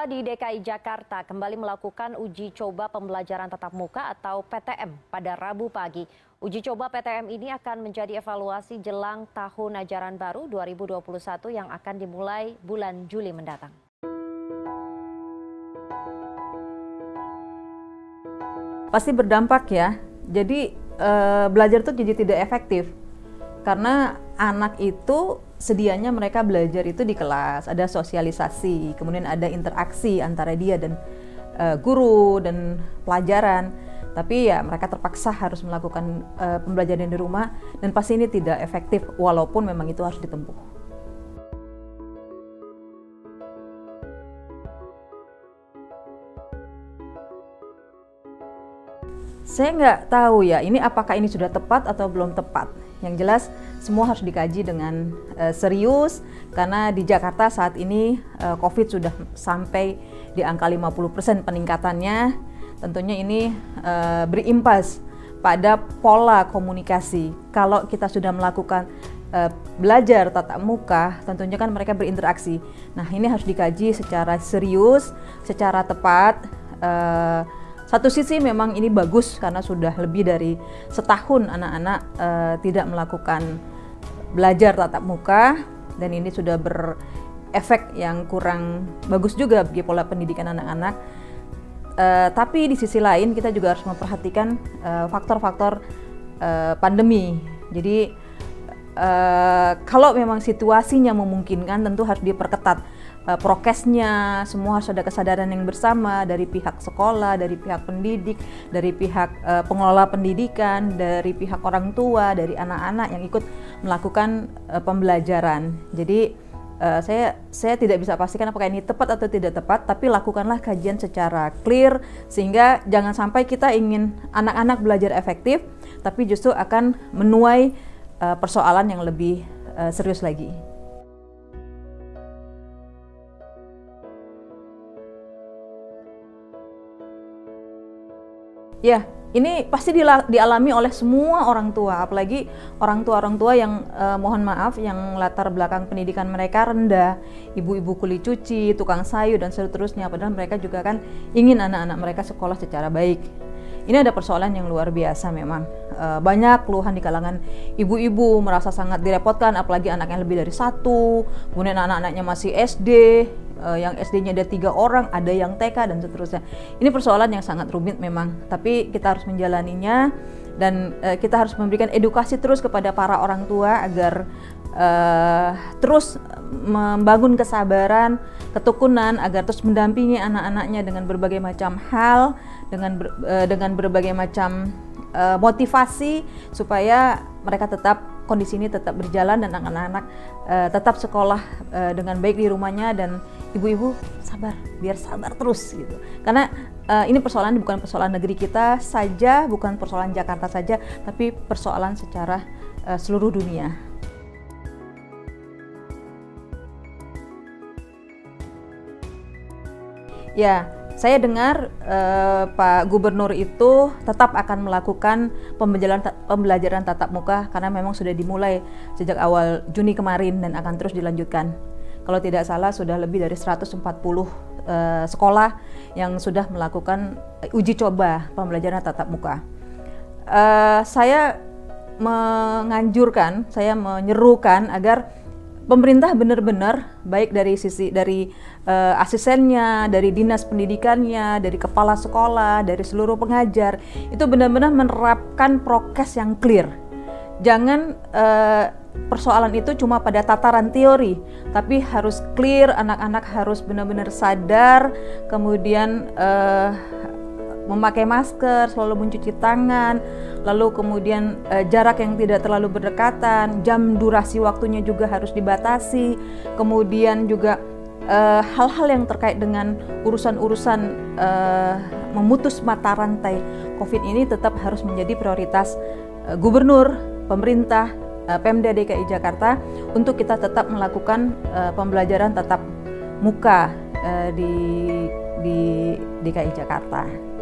Sekolah di DKI Jakarta kembali melakukan uji coba pembelajaran tatap muka atau PTM pada Rabu pagi. Uji coba PTM ini akan menjadi evaluasi jelang tahun ajaran baru 2021 yang akan dimulai bulan Juli mendatang. Pasti berdampak ya, jadi belajar itu jadi tidak efektif. Karena anak itu sedianya mereka belajar itu di kelas, ada sosialisasi, kemudian ada interaksi antara dia dan guru dan pelajaran. Tapi ya mereka terpaksa harus melakukan pembelajaran di rumah dan pasti ini tidak efektif walaupun memang itu harus ditempuh. Saya nggak tahu ya, ini apakah ini sudah tepat atau belum tepat. Yang jelas semua harus dikaji dengan serius karena di Jakarta saat ini COVID sudah sampai di angka 50% peningkatannya. Tentunya ini berimbas pada pola komunikasi. Kalau kita sudah melakukan belajar tatap muka, tentunya kan mereka berinteraksi. Nah, ini harus dikaji secara serius, secara tepat. Satu sisi memang ini bagus karena sudah lebih dari setahun anak-anak tidak melakukan belajar tatap muka dan ini sudah berefek yang kurang bagus juga bagi pola pendidikan anak-anak. Tapi di sisi lain kita juga harus memperhatikan faktor-faktor pandemi. Jadi kalau memang situasinya memungkinkan tentu harus diperketat. Prokesnya, semua harus ada kesadaran yang bersama dari pihak sekolah, dari pihak pendidik, dari pihak pengelola pendidikan, dari pihak orang tua, dari anak-anak yang ikut melakukan pembelajaran. Jadi saya tidak bisa pastikan apakah ini tepat atau tidak tepat, tapi lakukanlah kajian secara clear sehingga jangan sampai kita ingin anak-anak belajar efektif, tapi justru akan menuai persoalan yang lebih serius lagi. Ya, ini pasti dialami oleh semua orang tua, apalagi orang tua yang mohon maaf yang latar belakang pendidikan mereka rendah, ibu-ibu kuli cuci, tukang sayur dan seterusnya, padahal mereka juga kan ingin anak-anak mereka sekolah secara baik. Ini ada persoalan yang luar biasa memang. Banyak keluhan di kalangan ibu-ibu merasa sangat direpotkan, apalagi anaknya lebih dari satu, kemudian anak-anaknya masih SD, yang SD-nya ada 3 orang, ada yang TK dan seterusnya. Ini persoalan yang sangat rumit memang, tapi kita harus menjalaninya dan kita harus memberikan edukasi terus kepada para orang tua agar terus membangun kesabaran, ketekunan agar terus mendampingi anak-anaknya dengan berbagai macam hal, dengan berbagai macam motivasi supaya mereka kondisi ini tetap berjalan dan anak-anak tetap sekolah dengan baik di rumahnya dan ibu-ibu sabar, biar sabar terus gitu. Karena ini persoalan bukan persoalan negeri kita saja, bukan persoalan Jakarta saja, tapi persoalan secara seluruh dunia. Ya, saya dengar Pak Gubernur itu tetap akan melakukan pembelajaran tatap muka karena memang sudah dimulai sejak awal Juni kemarin dan akan terus dilanjutkan. Kalau tidak salah sudah lebih dari 140 sekolah yang sudah melakukan uji coba pembelajaran tatap muka. Saya menganjurkan, saya menyerukan agar pemerintah benar-benar baik dari asistennya, dari dinas pendidikannya, dari kepala sekolah, dari seluruh pengajar itu benar-benar menerapkan prokes yang clear. Jangan persoalan itu cuma pada tataran teori, tapi harus clear, anak-anak harus benar-benar sadar, kemudian memakai masker, selalu mencuci tangan, lalu kemudian jarak yang tidak terlalu berdekatan, jam durasi waktunya juga harus dibatasi, kemudian juga hal-hal yang terkait dengan urusan-urusan memutus mata rantai COVID ini tetap harus menjadi prioritas gubernur, pemerintah, Pemda DKI Jakarta untuk kita tetap melakukan pembelajaran tatap muka di DKI Jakarta.